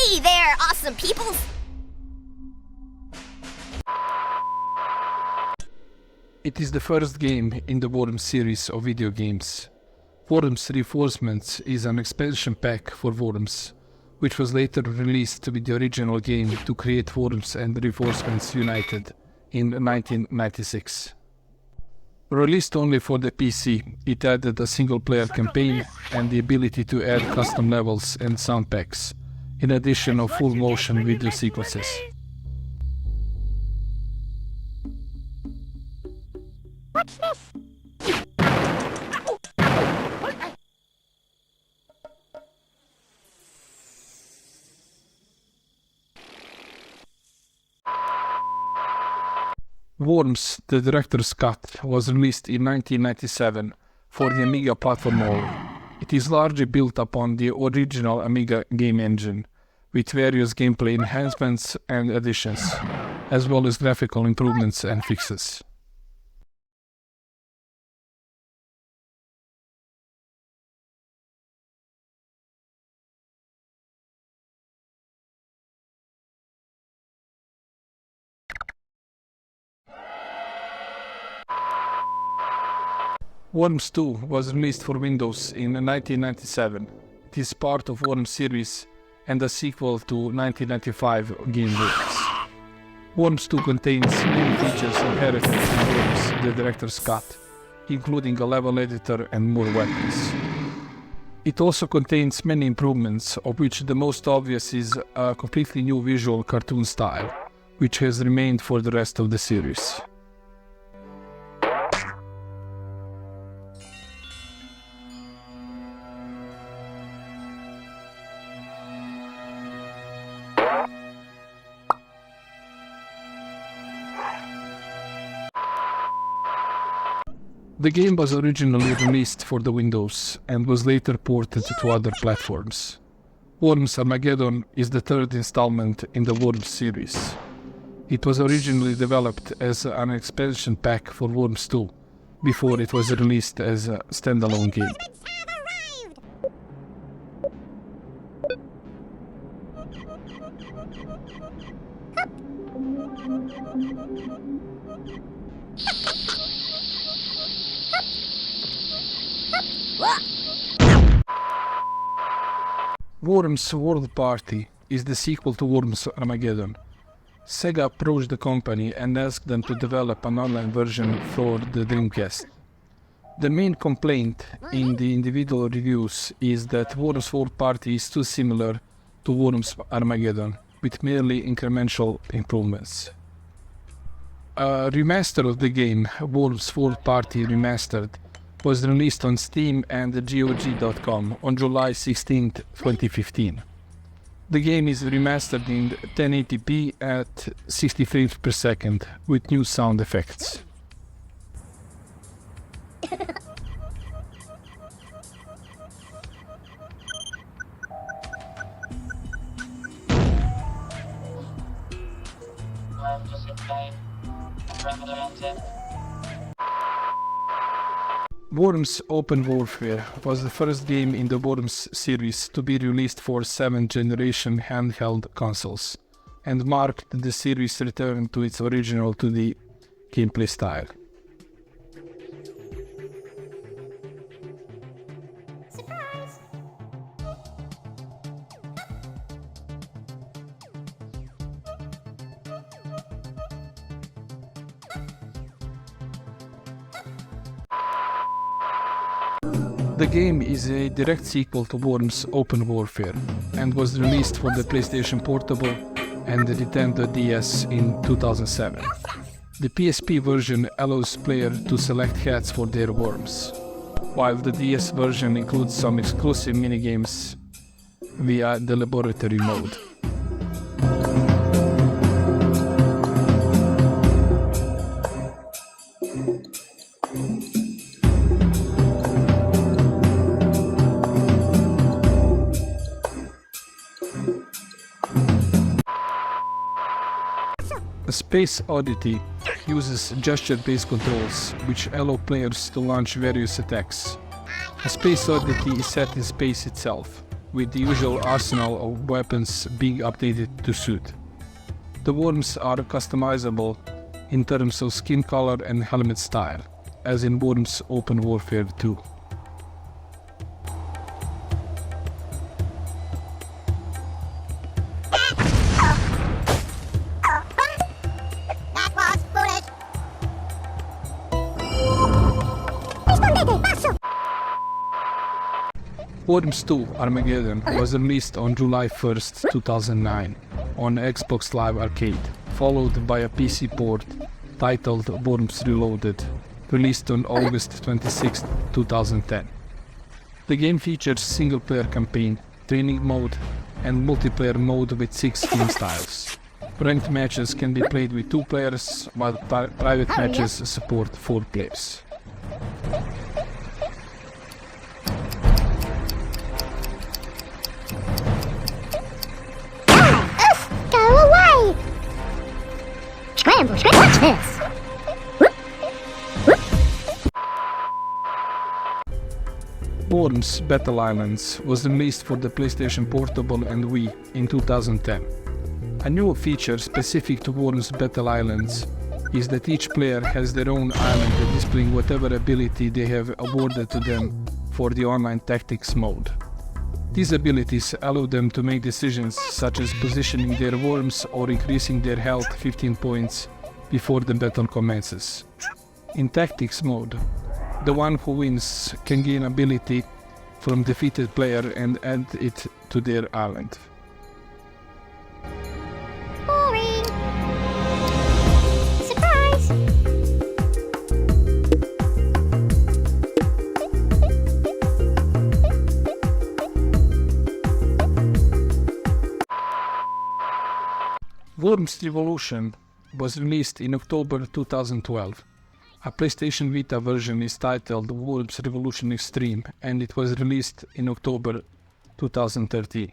Hey there, awesome peoples! It is the first game in the Worms series of video games. Worms Reinforcements is an expansion pack for Worms, which was later released with the original game to create Worms and Reinforcements United in 1996. Released only for the PC, it added a single-player campaign and the ability to add custom levels and sound packs, in addition of full-motion video sequences. What's this? Worms, the Director's Cut, was released in 1997 for the Amiga platform only. It is largely built upon the original Amiga game engine, with various gameplay enhancements and additions, as well as graphical improvements and fixes. Worms 2 was released for Windows in 1997. It is part of Worms series and a sequel to 1995 game Worms. Worms 2 contains many features inherited in Worms, the Director's Cut, including a level editor and more weapons. It also contains many improvements, of which the most obvious is a completely new visual cartoon style, which has remained for the rest of the series. The game was originally released for the Windows and was later ported to other platforms. Worms Armageddon is the third installment in the Worms series. It was originally developed as an expansion pack for Worms 2, before it was released as a standalone game. Worms World Party is the sequel to Worms Armageddon. Sega approached the company and asked them to develop an online version for the Dreamcast. The main complaint in the individual reviews is that Worms World Party is too similar to Worms Armageddon, with merely incremental improvements. A remaster of the game, Worms World Party Remastered, was released on Steam and GOG.com on July 16, 2015. The game is remastered in 1080p at 60 frames per second with new sound effects. Worms Open Warfare was the first game in the Worms series to be released for 7th generation handheld consoles, and marked the series' return to its original 2D gameplay style. Surprise! The game is a direct sequel to Worms Open Warfare and was released for the PlayStation Portable and the Nintendo DS in 2007. The PSP version allows players to select hats for their worms, while the DS version includes some exclusive minigames via the laboratory mode. Space Oddity uses gesture-based controls, which allow players to launch various attacks. A Space Oddity is set in space itself, with the usual arsenal of weapons being updated to suit. The worms are customizable in terms of skin color and helmet style, as in Worms Open Warfare 2. That was foolish. Worms 2 Armageddon was released on July 1st, 2009 on Xbox Live Arcade, followed by a PC port titled Worms Reloaded, released on August 26, 2010. The game features single-player campaign, training mode, and multiplayer mode with 6 game styles. Ranked matches can be played with 2 players, while private matches support 4 players. Go away! Scramble, scramble, watch this! Worms Battle Islands was released for the PlayStation Portable and Wii in 2010. A new feature specific to Worms Battle Islands is that each player has their own island displaying whatever ability they have awarded to them for the online tactics mode. These abilities allow them to make decisions such as positioning their worms or increasing their health 15 points before the battle commences. In tactics mode, the one who wins can gain ability from defeated player and add it to their island. Boring. Surprise! Worms Revolution was released in October 2012. A PlayStation Vita version is titled Worms Revolution Extreme, and it was released in October 2013.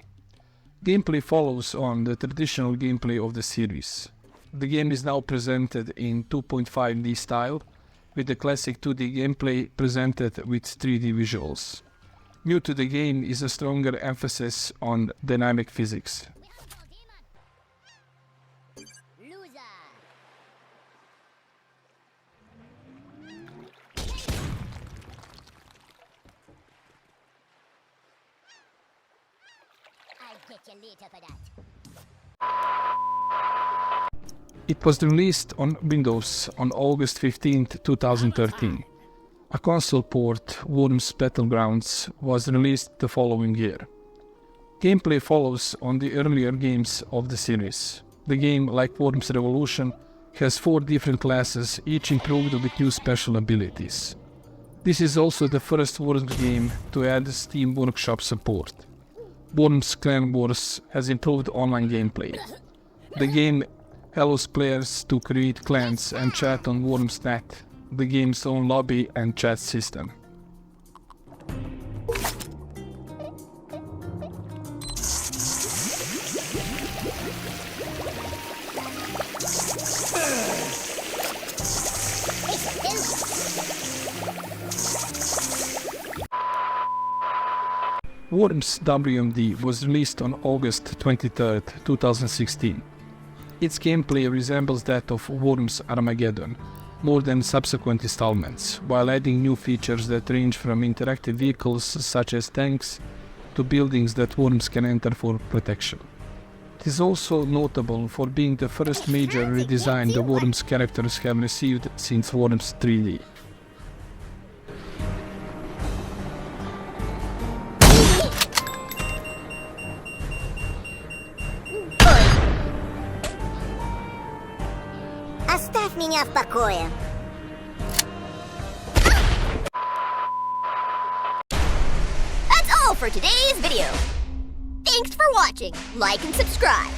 Gameplay follows on the traditional gameplay of the series. The game is now presented in 2.5D style, with the classic 2D gameplay presented with 3D visuals. New to the game is a stronger emphasis on dynamic physics. I'll get you later for that. It was released on Windows on August 15, 2013. A console port, Worms Battlegrounds, was released the following year. Gameplay follows on the earlier games of the series. The game, like Worms Revolution, has 4 different classes, each improved with new special abilities. This is also the first Worms game to add Steam Workshop support. Worms Clan Wars has improved online gameplay. The game allows players to create clans and chat on Worms.net, the game's own lobby and chat system. Worms W.M.D was released on August 23, 2016. Its gameplay resembles that of Worms Armageddon, more than subsequent installments, while adding new features that range from interactive vehicles such as tanks to buildings that Worms can enter for protection. It is also notable for being the first major redesign the Worms characters have received since Worms 3D. Оставь меня в покое. That's all for today's video. Thanks for watching. Like and subscribe.